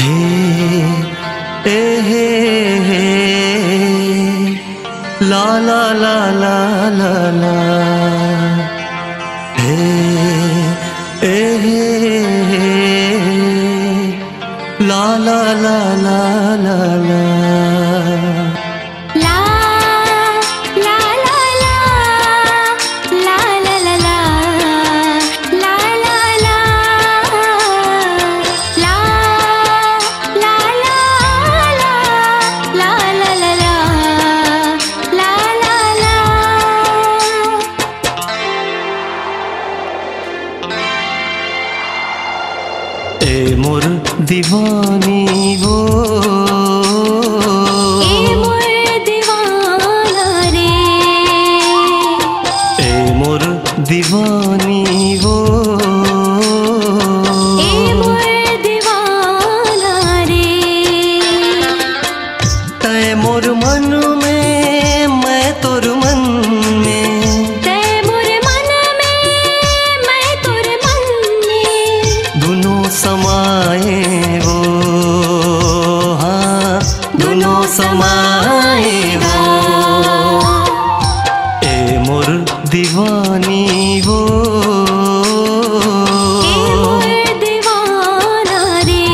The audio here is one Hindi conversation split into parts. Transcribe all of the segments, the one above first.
ए हे ला ला ला ला ला ला हे ला ला ला ला ला ला ए मोर दीवानी वो ए मोर दीवाना रे ए मोर दीवानी वो ए मोर दीवाना रे तय मोर मन में मैं तोर मन में तय मोर मन में मैं तोर मन में दोनों समाए वो हाँ दोनों समाए वो ए मोर दीवानी वो ए मोर दीवाना रे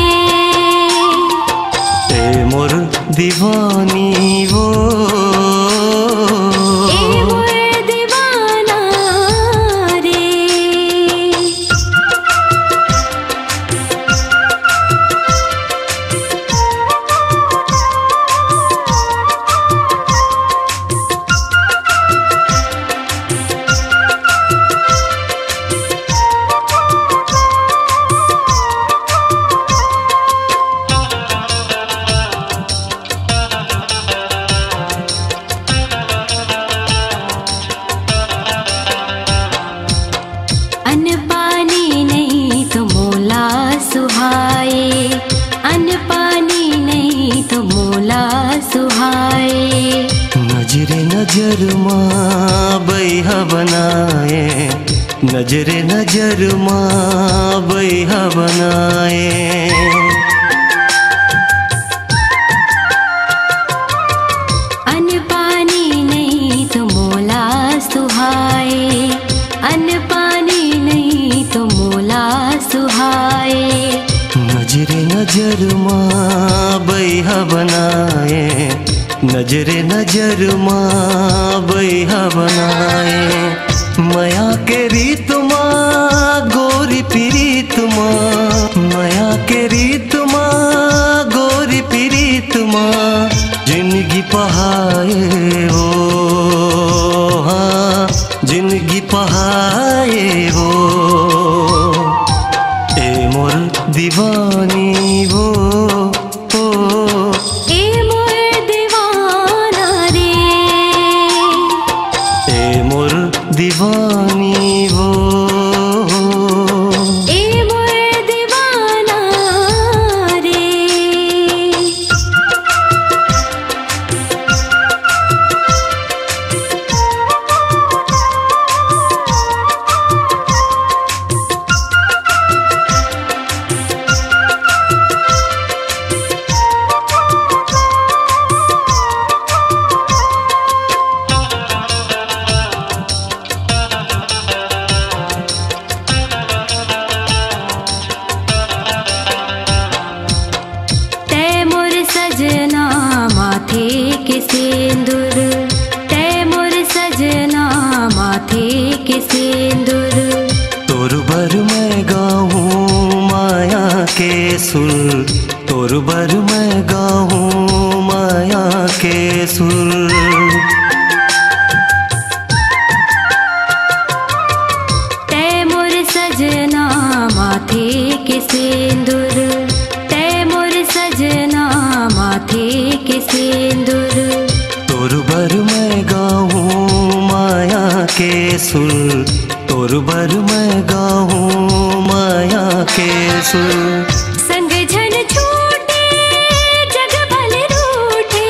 ए मोर दीवानी वो ए मोर दीवाना रे अन्न पानी नहीं तो मोला सुहाए अन्न पानी नहीं तो मोला सुहाए नजरे नजर माँ बैहा बनाए नजरे नजर माँ बैहा बनाए अन्न पानी नहीं तो मोला सुहाए अन्न पानी नहीं तो मोला सुहाए नजरे नजर माँ बैहा बनाए नजरे नजर माँ बैहा बनाए माया के रीत माँ गोरी पीरीत माँ माया के रीत माँ गोरी पीरीत माँ जिंदगी पहाए वो हाँ जिंदगी पहाए वो ए मोर दीवानी वो ए मोर दीवाना रे ए मोर दीवानी वो ए मोर दीवाना रे तै मोर सजना माथे के सिंदूर तै मोर सजना माथे के सिंदूर तोर बर मैं गाऊं माया के सुर तोर बर मैं गाऊं माया के सुर तै मोर सजना माथे के सिंदूर तै मोर सजना माथे के सिंदूर तोर बर मैं गाऊं माया के सुर तोर बर मैं गाऊं माया के सुर संग झन छूटे जग भले रूठे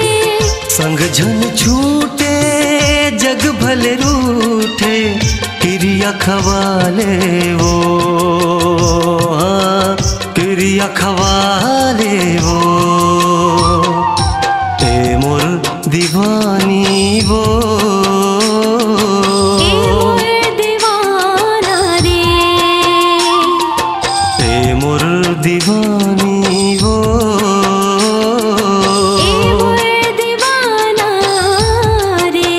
संग झन छूटे जग भले रूठे क्रिया खवाले वो हाँ क्रिया खवा वाले वो, ए मोर दीवानी वो, ए मोर दीवाना रे, ए मोर दीवानी वो, ए मोर दीवाना रे।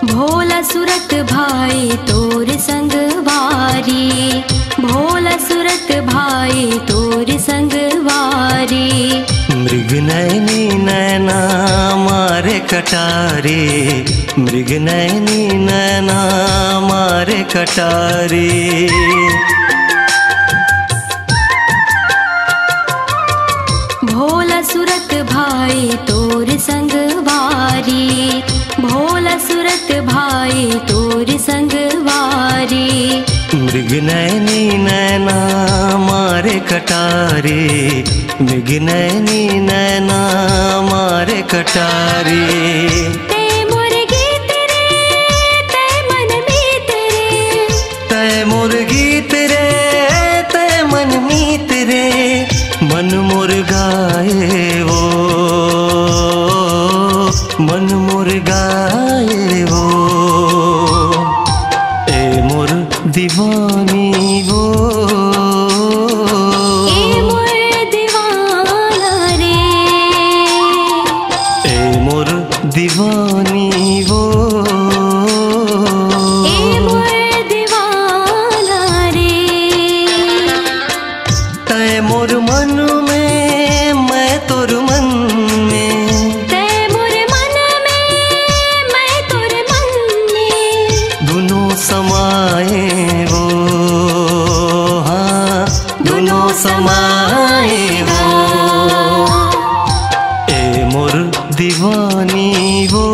भोला सूरत भाई तोर संगवारी, भोला सूरत भाई तोर संगवारी। मृग नैनी नैना मारे कटारे, मृग नैनी नैना मारे कटारे। भोला सूरत भाई तोर संगवारी, भोला सूरत भाई तोर संगवारी। मृग नैनी नैना मारे कटारे, मृग नैनी नैना मारे कटारे। ते मोर गीत रे, ते मन मीत रे, तय मोर गीत रे, तय मन मीत रे, मन मोर गाए वो, मन मोर गाए वो, ए मोर दीवानी वो, ए मोर दीवाना रे, ए मोर दीवानी वो, ए मोर दीवाना रे। तय मोर मन में मैं तोर मन में, तय मोर मन में मैं तोर मन में। दोनों समाए वो, हाँ दोनों समाए वो, ए मोर दीवानी वो,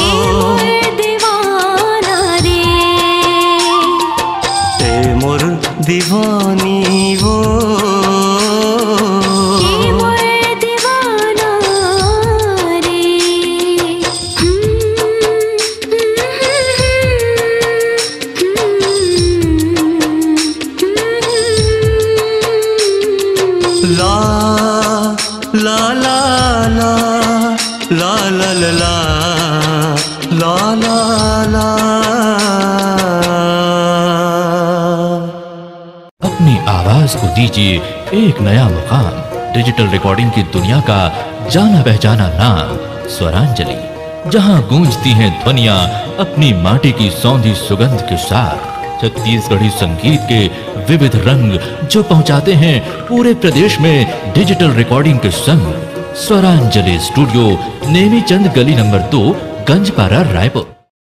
ए मोर दीवाना रे, ए मोर दीवानी वो, ए मोर दीवाना रे। ला ला ला ला ला ला ला ला ला ला। अपनी आवाज को दीजिए एक नया मुकाम। डिजिटल रिकॉर्डिंग की दुनिया का जाना पहचाना नाम स्वरांजलि, जहां गूंजती हैं ध्वनियां अपनी माटी की सौंधी सुगंध के साथ। छत्तीसगढ़ी संगीत के विविध रंग जो पहुंचाते हैं पूरे प्रदेश में डिजिटल रिकॉर्डिंग के संग। स्वरांजलि स्टूडियो, नेमीचंद गली नंबर 2, गंजपारा, रायपुर।